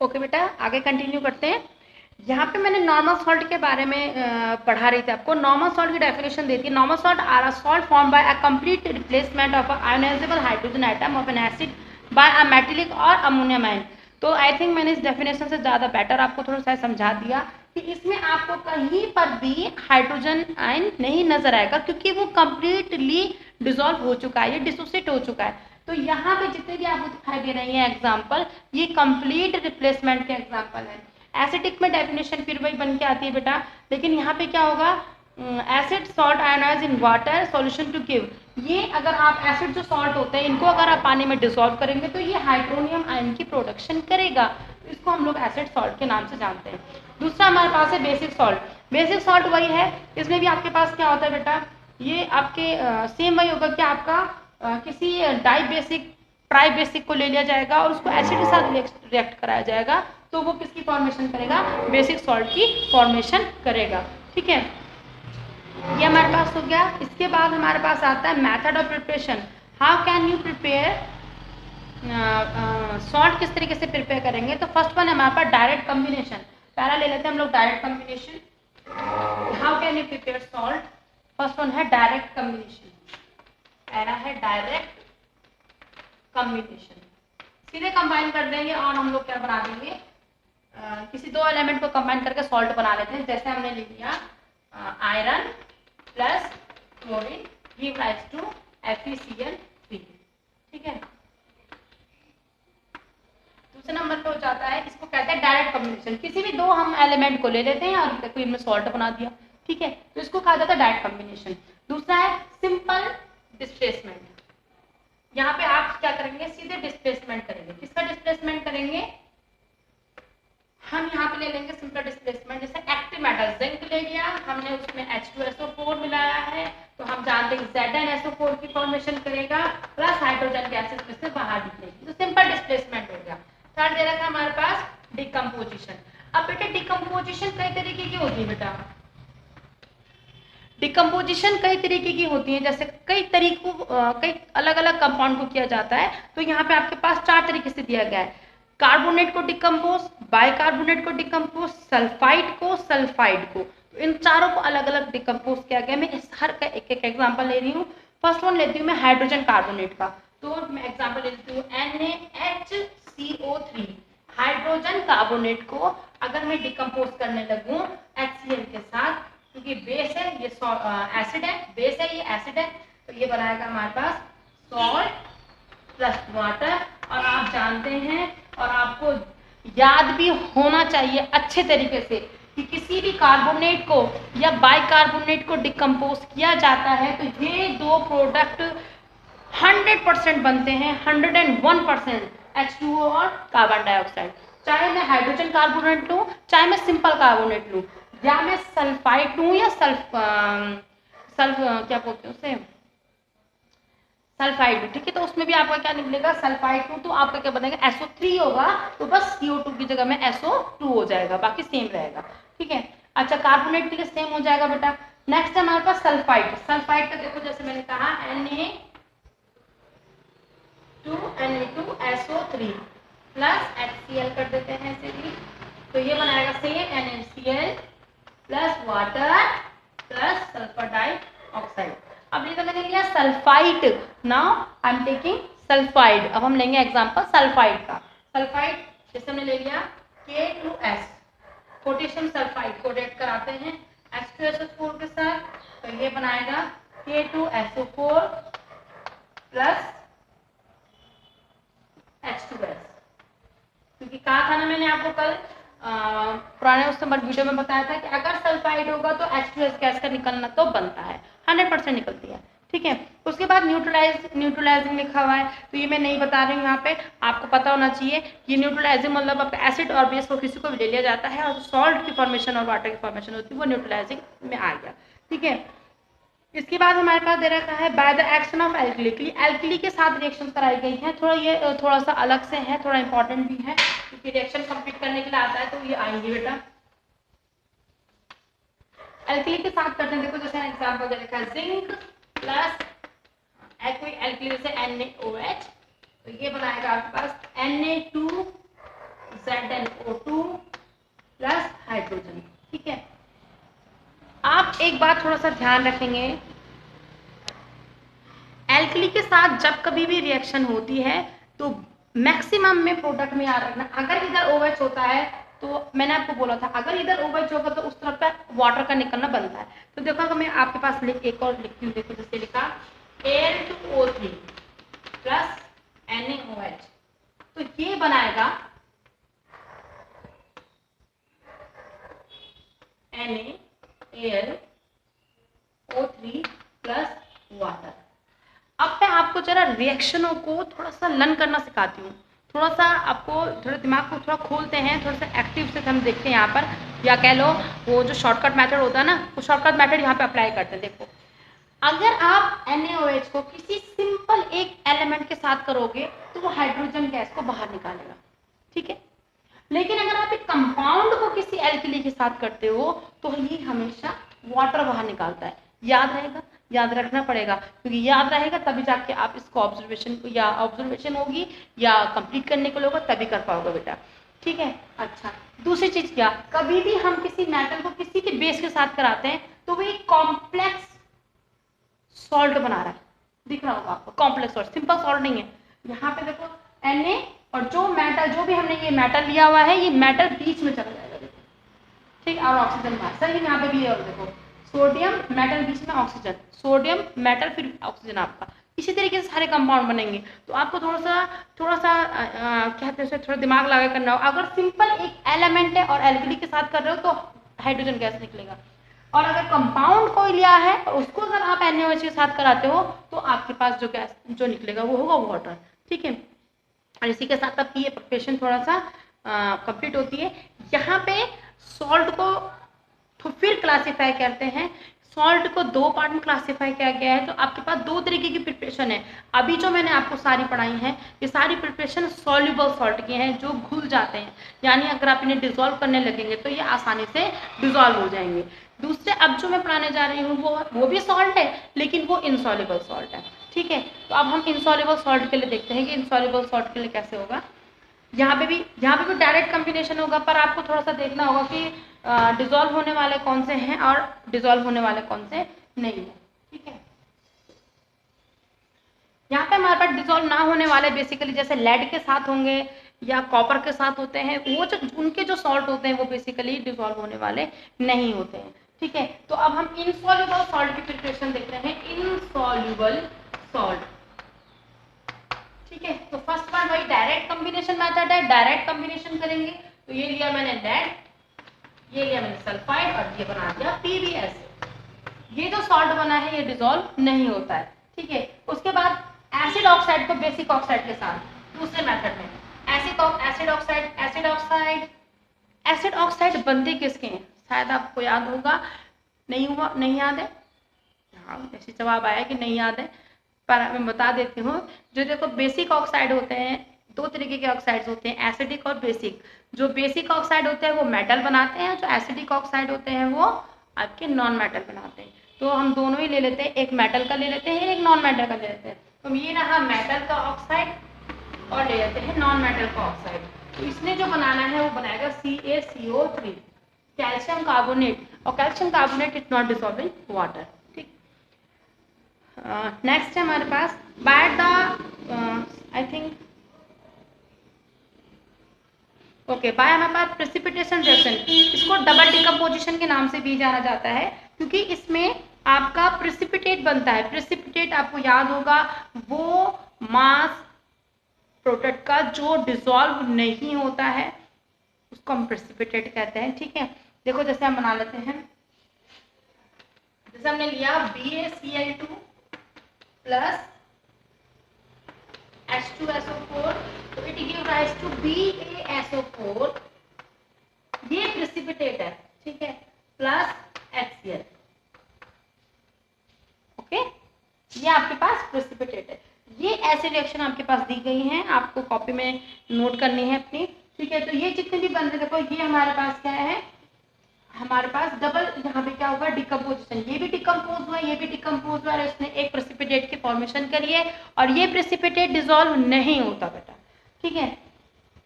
Okay बेटा, आगे continue करते हैं। यहाँ पे मैंने नॉर्मल सॉल्ट के बारे में पढ़ा रही थी आपको। नॉर्मल सॉल्ट की डेफिनेशन देती है, normal salt are a salt form by a complete replacement of ionisable hydrogen atom of an acid by a metallic or ammonium ion. तो आई थिंक मैंने इस डेफिनेशन से ज़्यादा बेटर आपको थोड़ा सा समझा दिया कि इसमें आपको कहीं पर भी हाइड्रोजन आयन नहीं नजर आएगा, क्योंकि वो कंप्लीटली डिसॉल्व हो चुका है, ये डिसोसिएट हो चुका है। तो यहाँ पे जितने भी आपको दिखाई दे रही है एग्जाम्पल, ये कंप्लीट रिप्लेसमेंट के एग्जाम्पल है। एसिडिक में डेफिनेशन फिर वही बन के आती है बेटा, लेकिन यहाँ पे क्या होगा, acid salt ionise in water solution to give. ये अगर आप एसिड जो सॉल्ट होते हैं इनको अगर आप पानी में डिसॉल्व करेंगे तो ये हाइड्रोनियम आयन की प्रोडक्शन करेगा, तो इसको हम लोग एसिड सॉल्ट के नाम से जानते हैं। दूसरा हमारे पास है बेसिक सॉल्ट। बेसिक सॉल्ट वही है, इसमें भी आपके पास क्या होता है बेटा, ये आपके सेम वही होगा कि आपका किसी डाई बेसिक ट्राई बेसिक को ले लिया जाएगा और उसको एसिड के साथ रिएक्ट कराया जाएगा, तो वो किसकी फॉर्मेशन करेगा, बेसिक सॉल्ट की फॉर्मेशन करेगा। ठीक है, ये हमारे पास हो गया। इसके बाद हमारे पास आता है method of preparation. How can you prepare salt, किस तरीके से प्रिपेयर करेंगे। तो फर्स्ट वन है हमारे पास डायरेक्ट कम्बिनेशन। पहला ले लेते हैं हम लोग direct combination. How can you prepare salt, first one है डायरेक्ट कम्बिनेशन। पहला है डायरेक्ट कम्बिनेशन, सीधे कंबाइन कर देंगे और हम लोग क्या बना देंगे, किसी दो एलिमेंट को कंबाइन करके सॉल्ट बना लेते हैं। जैसे हमने ले लिया iron plus chlorine give rise to FeCl3। ठीक है, दूसरे नंबर पे हो जाता है, इसको कहते हैं डायरेक्ट कम्बिनेशन। किसी भी दो हम एलिमेंट को ले लेते हैं और देखो इनमें सॉल्ट बना दिया। ठीक है, तो इसको कहा जाता है डायरेक्ट कम्बिनेशन। दूसरा है सिंपल डिस्प्लेसमेंट। यहाँ पे आप क्या करेंगे, सीधे डिस्प्लेसमेंट करेंगे। किसका डिस्प्लेसमेंट करेंगे, हम यहाँ पे ले लेंगे सिंपल डिस्प्लेसमेंट। जैसे एक्टिव मेटल जिंक ले लिया हमने, उसमें H2SO4 मिलाया है, तो हम जानते हैं ZnSO4 की फॉर्मेशन करेगा प्लस हाइड्रोजन गैसेस में से बाहर निकलेगी, तो सिंपल डिस्प्लेसमेंट हो गया। थर्ड दे रखा है हमारे पास डिकम्पोजिशन। अब बेटा डिकम्पोजिशन कई तरीके की होती है बेटा, डिकम्पोजिशन कई तरीके की होती है, जैसे कई तरीकों कई अलग अलग कंपाउंड को किया जाता है। तो यहाँ पे आपके पास 4 तरीके से दिया गया है, कार्बोनेट को डिकम्पोज, बाइकार्बोनेट को डिकम्पोज, सल्फाइड को, सल्फाइड को। तो इन चारों को अलग अलग डिकम्पोज किया गया। मैं इस हर का एक एक एग्जाम्पल ले रही हूँ। फर्स्ट वन लेती हूँ मैं हाइड्रोजन कार्बोनेट का, तो मैं एग्जाम्पल ले लेती हूँ NaHCO3। हाइड्रोजन कार्बोनेट को अगर मैं डिकम्पोज करने लगूँ HCl के साथ, क्योंकि बेस है ये एसिड है, बेस है ये एसिड है, तो ये बनाएगा हमारे पास सॉल्ट प्लस वाटर। और आप जानते हैं और आपको याद भी होना चाहिए अच्छे तरीके से कि किसी भी कार्बोनेट को या बाइकार्बोनेट को डिकम्पोज किया जाता है तो ये दो प्रोडक्ट 100% बनते हैं, 101% H2O और कार्बन डाइऑक्साइड। चाहे मैं हाइड्रोजन कार्बोनेट लूँ, चाहे मैं सिंपल कार्बोनेट लूँ, या मैं सल्फाइड लूँ या सल्फ क्या बोलते हैं उसे, सल्फाइड। ठीक है, तो उसमें भी आपका क्या निकलेगा, सल्फाइड लूँ तो आपका क्या बनेगा, SO3 होगा, तो बस CO2 की जगह में SO2 हो जाएगा, बाकी सेम रहेगा। ठीक है, अच्छा कार्बोनेट के लिए सेम हो जाएगा बेटा। नेक्स्ट है हमारे पास सल्फाइड। सल्फाइड का देखो जैसे मैंने कहा Na2Na2SO3 प्लस HCl कर देते हैं ऐसे भी, तो ये बनाएगा same NaCl plus water plus sulphur dioxide. अब ये तो मैंने लिया sulphide, now I am taking sulphide. अब हम लेंगे एग्जांपल सल्फाइड का। सल्फाइड जैसे हमने ले लिया K2S, पोटेशियम सल्फाइड को रिएक्ट कराते हैं H2SO4 के साथ, तो ये बनाएगा K2SO4 प्लस H2S। क्योंकि कहा था ना मैंने आपको कल पुराने उस नंबर वीडियो में बताया था कि अगर सल्फाइड होगा तो H2S गैस का निकलना तो बनता है, 100% निकलती है। ठीक है, उसके बाद न्यूट्रलाइजिंग लिखा हुआ है, तो ये मैं नहीं बता रही हूँ, यहाँ पे आपको पता होना चाहिए कि न्यूट्रलाइजिंग मतलब आपका एसिड और बेस को किसी को भी ले लिया जाता है और सॉल्ट की फॉर्मेशन और वाटर की फॉर्मेशन होती है, वो न्यूट्रलाइजिंग में आ गया। ठीक है, इसके बाद हमारे पास दे रखा है by the action of alkali. Alkali के साथ रिएक्शन कराई गई है, थोड़ा सा अलग से है, थोड़ा इंपॉर्टेंट भी है, क्योंकि रिएक्शन कंप्लीट करने के लिए आता है तो ये आएंगे बेटा। एल्कली के साथ करते हैं, देखो जैसे एग्जांपल दे रखा है जिंक प्लस एल्कली से NaOH, तो ये बनाएगा आपके पास Na2 ZnO2 प्लस हाइड्रोजन। ठीक है, आप एक बात थोड़ा सा ध्यान रखेंगे, एल्कली के साथ जब कभी भी रिएक्शन होती है तो मैक्सिमम में प्रोडक्ट में याद रखना, अगर इधर OH होता है तो मैंने आपको बोला था अगर इधर OH होगा तो उस तरफ का वाटर का निकलना बनता है। तो देखो अगर मैं आपके पास एक और लिखती हूँ, देखो जैसे लिखा Al2O3 प्लस NaOH, तो ये बनाएगा NaAlO3 प्लस वाटर। अब मैं आपको जरा रिएक्शनों को थोड़ा सा लर्न करना सिखाती हूँ, थोड़ा सा आपको थोड़ा दिमाग को थोड़ा खोलते हैं, थोड़ा सा एक्टिव से हम देखते हैं यहाँ पर, या कह लो वो जो शॉर्टकट मेथड होता है ना, वो शॉर्टकट मेथड यहाँ पे अप्लाई करते हैं। देखो अगर आप NaOH को किसी सिंपल एक एलिमेंट के साथ करोगे तो वो हाइड्रोजन गैस को बाहर निकालेगा। ठीक है, लेकिन अगर आप एक कंपाउंड को किसी एल्कली के साथ करते हो तो ये हमेशा वाटर बाहर निकालता है। याद रहेगा, याद रखना पड़ेगा, क्योंकि याद रहेगा तभी जाके आप इसको ऑब्जर्वेशन होगी या कंप्लीट करने को होगा तभी कर पाओगे बेटा। ठीक है, अच्छा दूसरी चीज क्या, कभी भी हम किसी मेटल को किसी के बेस के साथ कराते हैं तो वो एक कॉम्प्लेक्स सॉल्ट बना रहा है, दिख रहा होगा आपको, कॉम्प्लेक्स सॉल्ट, सिंपल सॉल्ट नहीं है। यहाँ पे देखो Na और जो मेटल, जो भी हमने ये मेटल लिया हुआ है, ये मेटल बीच में चला जाएगा, देखो ठीक, और ऑक्सीजन बाहर। सही, यहाँ पे भी है, और देखो सोडियम मेटल बीच में ऑक्सीजन, सोडियम मेटल फिर ऑक्सीजन आपका, इसी तरीके से सारे कंपाउंड बनेंगे। तो आपको थोड़ा सा कहते हैं थोड़ा दिमाग लगा करना हो। अगर सिंपल एक एलिमेंट है और एल्कली के साथ कर रहे हो तो हाइड्रोजन गैस निकलेगा, और अगर कंपाउंड कोई लिया है और उसको अगर आप NaOH के साथ कराते हो तो आपके पास जो गैस जो निकलेगा वो होगा वाटर। ठीक है, और इसी के साथ आपकी ये प्रिपरेशन थोड़ा सा कंप्लीट होती है। यहाँ पे सॉल्ट को तो फिर क्लासीफाई करते हैं, सॉल्ट को दो पार्ट में क्लासीफाई किया गया है। तो आपके पास दो तरीके की प्रिपरेशन है। अभी जो मैंने आपको सारी पढ़ाई है ये सारी प्रिपरेशन सॉल्युबल सॉल्ट की हैं, जो घुल जाते हैं, यानी अगर आप इन्हें डिजोल्व करने लगेंगे तो ये आसानी से डिजोल्व हो जाएंगे। दूसरे अब जो मैं पढ़ाने जा रही हूँ वो भी सॉल्ट है, लेकिन वो इनसॉल्युबल सॉल्ट है। ठीक है, तो अब हम इनसॉल्युबल सॉल्ट के लिए देखते हैं कि इनसॉल्युबल सॉल्ट के लिए कैसे होगा। यहाँ पे भी डायरेक्ट कॉम्बिनेशन होगा, पर आपको थोड़ा सा देखना होगा कि डिजोल्व होने वाले कौन से हैं और डिजोल्व होने वाले कौन से नहीं है। ठीक है, यहाँ पे हमारे पास डिजोल्व ना होने वाले बेसिकली जैसे लेड के साथ होंगे या कॉपर के साथ होते हैं, वो जो उनके जो सॉल्ट होते हैं वो बेसिकली डिजोल्व होने वाले नहीं होते हैं। ठीक है, तो अब हम इनसॉल्युबल सॉल्ट की प्रिपरेशन देखते हैं, इनसॉल्युबल सॉल्ट। ठीक है, तो फर्स्ट वन वही डायरेक्ट कॉम्बिनेशन मेथड है, डायरेक्ट कॉम्बिनेशन करेंगे। तो ये लिया मैंने लेड, ये लिया मैंने सल्फाइड और ये बना दिया PbS। ये जो सॉल्ट बना है ये डिसॉल्व नहीं होता है। ठीक है, उसके बाद एसिड ऑक्साइड को बेसिक ऑक्साइड के साथ दूसरे मेथड में एसिड ऑक्साइड बनते किसके हैं, शायद आपको याद होगा, नहीं याद है, हाँ ऐसे जवाब आया कि नहीं याद है, पर मैं बता देती हूँ। जो देखो बेसिक ऑक्साइड होते हैं, दो तरीके के ऑक्साइड्स होते हैं, एसिडिक और बेसिक। जो बेसिक ऑक्साइड होते हैं वो मेटल बनाते हैं, जो एसिडिक ऑक्साइड होते हैं वो आपके नॉन मेटल बनाते हैं। तो हम दोनों ही ले लेते हैं, एक मेटल का ले लेते हैं, एक नॉन मेटल का ले लेते हैं। तो ये रहा मेटल का ऑक्साइड और ले लेते हैं नॉन मेटल का ऑक्साइड। तो इसने जो बनाना है वो बनाएगा CaCO3, कैल्शियम कार्बोनेट, और calcium carbonate is not dissolve in water. ठीक, नेक्स्ट है हमारे पास by the I think okay by हमारे पास प्रेसिपिटेशन रिएक्शन, इसको डबल डिकम्पोजिशन के नाम से भी जाना जाता है, क्योंकि इसमें आपका प्रेसिपिटेट बनता है। प्रेसिपिटेट आपको याद होगा वो मास प्रोडक्ट का जो डिसॉल्व नहीं होता है उसको हम प्रेसिपिटेट कहते हैं। ठीक है, देखो जैसे हम बना लेते हैं, जैसे हमने लिया BaCl2 प्लस H2SO4, तो it give rise to BaSO4, ये प्रेसिपिटेट है। ठीक है, प्लस HCl। ओके, ये आपके पास प्रेसिपिटेट है। ये ऐसे रिएक्शन आपके पास दी गई हैं, आपको कॉपी में नोट करनी है अपनी। ठीक है, तो ये जितने भी बन रहे देखो, ये हमारे पास क्या है, हमारे पास डबल, यहाँ पे क्या होगा डिकम्पोजिशन, ये भी डिकम्पोज हुआ, ये भी डिकम्पोज हुआ, इसने एक प्रेसिपिटेट की फॉर्मेशन करी है, और ये प्रेसिपिटेट डिसॉल्व नहीं होता बेटा। ठीक है,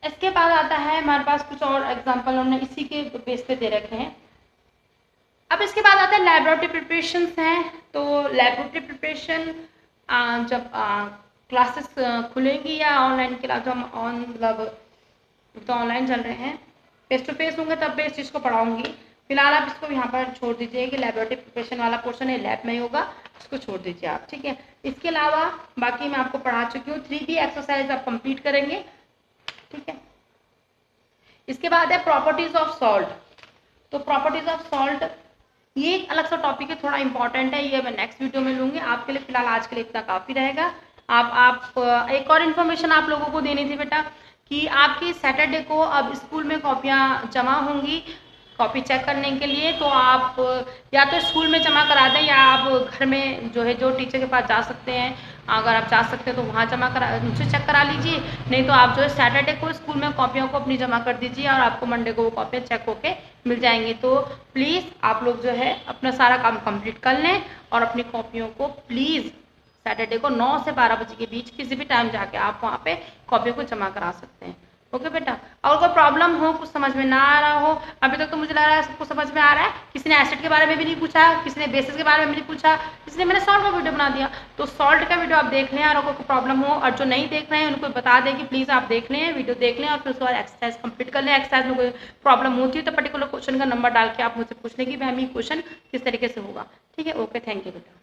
इसके बाद आता है हमारे पास कुछ और एग्जाम्पल हमने इसी के बेस पे दे रखे हैं। अब इसके बाद आता है लैबोरेटरी प्रिपरेशन हैं। तो लैबोरेटरी प्रिपरेशन जब क्लासेस खुलेंगी या ऑनलाइन क्लास, हम मतलब तो ऑनलाइन चल रहे हैं, फेस टू फेस होंगे तब मैं इस चीज़ को पढ़ाऊंगी। फिलहाल आप इसको यहाँ पर छोड़ दीजिए कि लैबोरेटरी प्रिपरेशन वाला पोर्शन है लैब में ही होगा, इसको छोड़ दीजिए आप, ठीक है। इसके अलावा बाकी मैं आपको पढ़ा चुकी हूँ। 3B एक्सरसाइज आप कंप्लीट करेंगे, ठीक है। इसके बाद है प्रॉपर्टीज ऑफ सॉल्ट। तो प्रॉपर्टीज ऑफ सॉल्ट ये एक अलग सा टॉपिक है, थोड़ा इंपॉर्टेंट है, ये मैं नेक्स्ट वीडियो में लूंगी। आपके लिए फिलहाल आज के लिए इतना काफ़ी रहेगा। आप एक और इन्फॉर्मेशन आप लोगों को देनी थी बेटा कि आपकी सैटरडे को अब स्कूल में कॉपियाँ जमा होंगी कॉपी चेक करने के लिए। तो आप या तो स्कूल में जमा करा दें या आप घर में जो है जो टीचर के पास जा सकते हैं, अगर आप जा सकते हैं तो वहाँ जमा करा, उनसे चेक करा लीजिए। नहीं तो आप जो है सैटरडे को स्कूल में कॉपियों को अपनी जमा कर दीजिए और आपको मंडे को वो कॉपियाँ चेक होके मिल जाएंगी। तो प्लीज़ आप लोग जो है अपना सारा काम कंप्लीट कर लें और अपनी कॉपियों को प्लीज़ सैटरडे को 9 से 12 बजे के बीच किसी भी टाइम जाके आप वहाँ पे कॉपियों को जमा करा सकते हैं। ओके बेटा। और कोई प्रॉब्लम हो, कुछ समझ में ना आ रहा हो, अभी तक तो मुझे लग रहा है सबको समझ में आ रहा है। किसी ने एसिड के बारे में भी नहीं पूछा, किसी ने बेसिस के बारे में भी नहीं पूछा, किसी ने मैंने सॉल्ट का वीडियो बना दिया। तो सॉल्ट का वीडियो आप देख लें, और अगर कोई प्रॉब्लम हो और जो नहीं देख रहे हैं उनको बता दें कि प्लीज़ आप देख लें, वीडियो देख लें और फिर उसके बाद एक्सरसाइज कंप्लीट कर लें। एक्सरसाइज में कोई प्रॉब्लम होती है तो पर्टिकुलर क्वेश्चन का नंबर डाल के आप मुझसे पूछ लें कि मैम ये क्वेश्चन किस तरीके से होगा, ठीक है। ओके, थैंक यू बेटा।